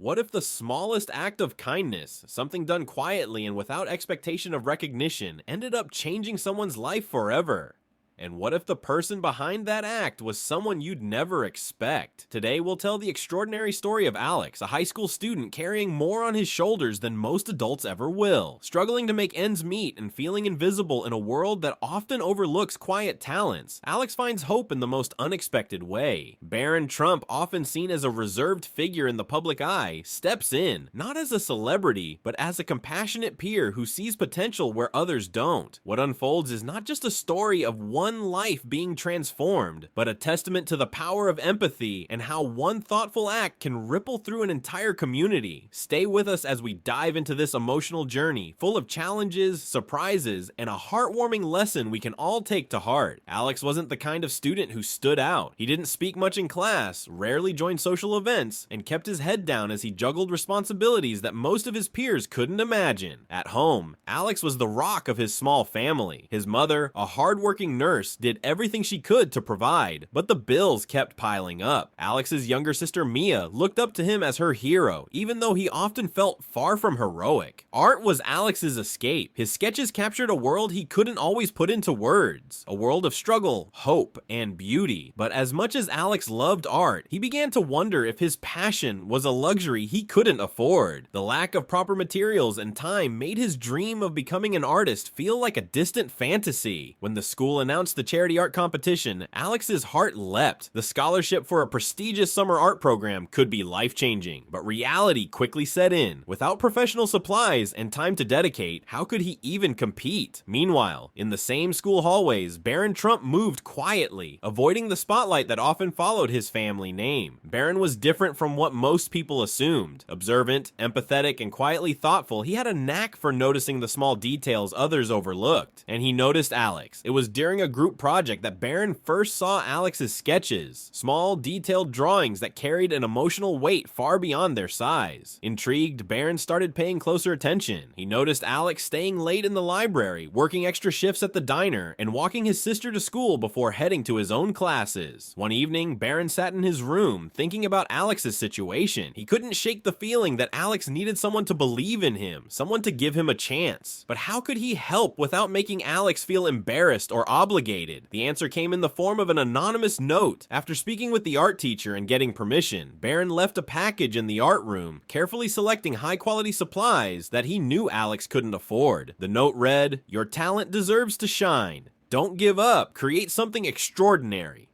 What if the smallest act of kindness, something done quietly and without expectation of recognition, ended up changing someone's life forever? And what if the person behind that act was someone you'd never expect? Today, we'll tell the extraordinary story of Alex, a high school student carrying more on his shoulders than most adults ever will, struggling to make ends meet and feeling invisible in a world that often overlooks quiet talents. Alex finds hope in the most unexpected way. Barron Trump, often seen as a reserved figure in the public eye, steps in, not as a celebrity, but as a compassionate peer who sees potential where others don't. What unfolds is not just a story of one life being transformed, but a testament to the power of empathy and how one thoughtful act can ripple through an entire community. Stay with us as we dive into this emotional journey, full of challenges, surprises, and a heartwarming lesson we can all take to heart. Alex wasn't the kind of student who stood out. He didn't speak much in class, rarely joined social events, and kept his head down as he juggled responsibilities that most of his peers couldn't imagine. At home, Alex was the rock of his small family. His mother, a hardworking nurse, did everything she could to provide, but the bills kept piling up. Alex's younger sister Mia looked up to him as her hero, even though he often felt far from heroic. Art was Alex's escape. His sketches captured a world he couldn't always put into words, a world of struggle, hope, and beauty. But as much as Alex loved art, he began to wonder if his passion was a luxury he couldn't afford. The lack of proper materials and time made his dream of becoming an artist feel like a distant fantasy. When the school announced the charity art competition, Alex's heart leapt. The scholarship for a prestigious summer art program could be life-changing, but reality quickly set in. Without professional supplies and time to dedicate, how could he even compete? Meanwhile, in the same school hallways, Barron Trump moved quietly, avoiding the spotlight that often followed his family name. Barron was different from what most people assumed. Observant, empathetic, and quietly thoughtful, he had a knack for noticing the small details others overlooked. And he noticed Alex. It was during a group project that Barron first saw Alex's sketches, small, detailed drawings that carried an emotional weight far beyond their size. Intrigued, Barron started paying closer attention. He noticed Alex staying late in the library, working extra shifts at the diner, and walking his sister to school before heading to his own classes. One evening, Barron sat in his room, thinking about Alex's situation. He couldn't shake the feeling that Alex needed someone to believe in him, someone to give him a chance. But how could he help without making Alex feel embarrassed or obligated? The answer came in the form of an anonymous note. After speaking with the art teacher and getting permission, Barron left a package in the art room, carefully selecting high-quality supplies that he knew Alex couldn't afford. The note read, "Your talent deserves to shine. Don't give up. Create something extraordinary."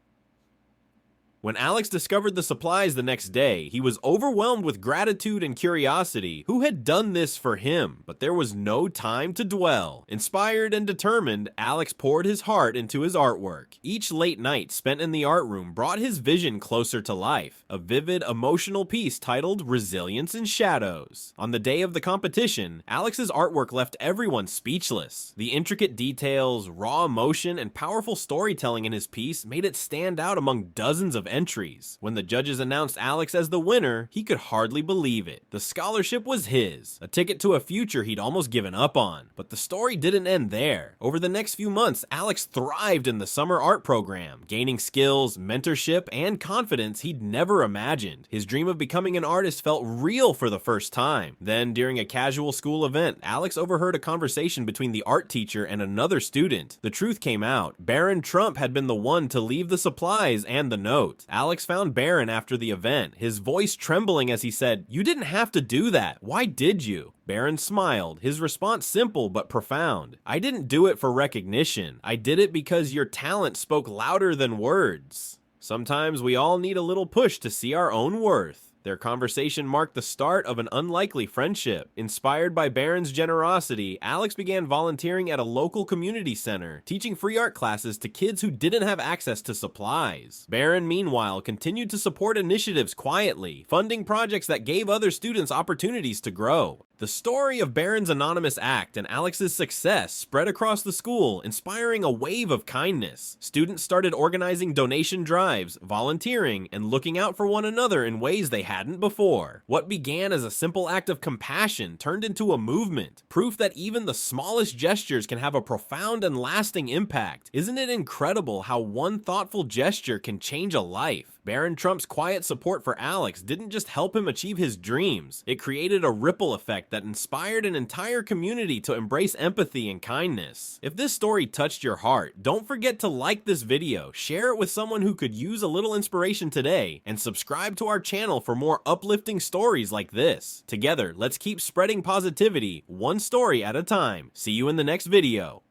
When Alex discovered the supplies the next day, he was overwhelmed with gratitude and curiosity. Who had done this for him? But there was no time to dwell. Inspired and determined, Alex poured his heart into his artwork. Each late night spent in the art room brought his vision closer to life. A vivid, emotional piece titled Resilience in Shadows. On the day of the competition, Alex's artwork left everyone speechless. The intricate details, raw emotion, and powerful storytelling in his piece made it stand out among dozens of entries. When the judges announced Alex as the winner, he could hardly believe it. The scholarship was his, a ticket to a future he'd almost given up on. But the story didn't end there. Over the next few months, Alex thrived in the summer art program, gaining skills, mentorship, and confidence he'd never imagined. His dream of becoming an artist felt real for the first time. Then, during a casual school event, Alex overheard a conversation between the art teacher and another student. The truth came out. Barron Trump had been the one to leave the supplies and the note. Alex found Barron after the event, his voice trembling as he said, "You didn't have to do that. Why did you?" Barron smiled, his response simple but profound. "I didn't do it for recognition. I did it because your talent spoke louder than words." Sometimes we all need a little push to see our own worth. Their conversation marked the start of an unlikely friendship. Inspired by Barron's generosity, Alex began volunteering at a local community center, teaching free art classes to kids who didn't have access to supplies. Barron, meanwhile, continued to support initiatives quietly, funding projects that gave other students opportunities to grow. The story of Barron's anonymous act and Alex's success spread across the school, inspiring a wave of kindness. Students started organizing donation drives, volunteering, and looking out for one another in ways they hadn't before. What began as a simple act of compassion turned into a movement, proof that even the smallest gestures can have a profound and lasting impact. Isn't it incredible how one thoughtful gesture can change a life? Barron Trump's quiet support for Alex didn't just help him achieve his dreams, it created a ripple effect that inspired an entire community to embrace empathy and kindness. If this story touched your heart, don't forget to like this video, share it with someone who could use a little inspiration today, and subscribe to our channel for more uplifting stories like this. Together, let's keep spreading positivity, one story at a time. See you in the next video.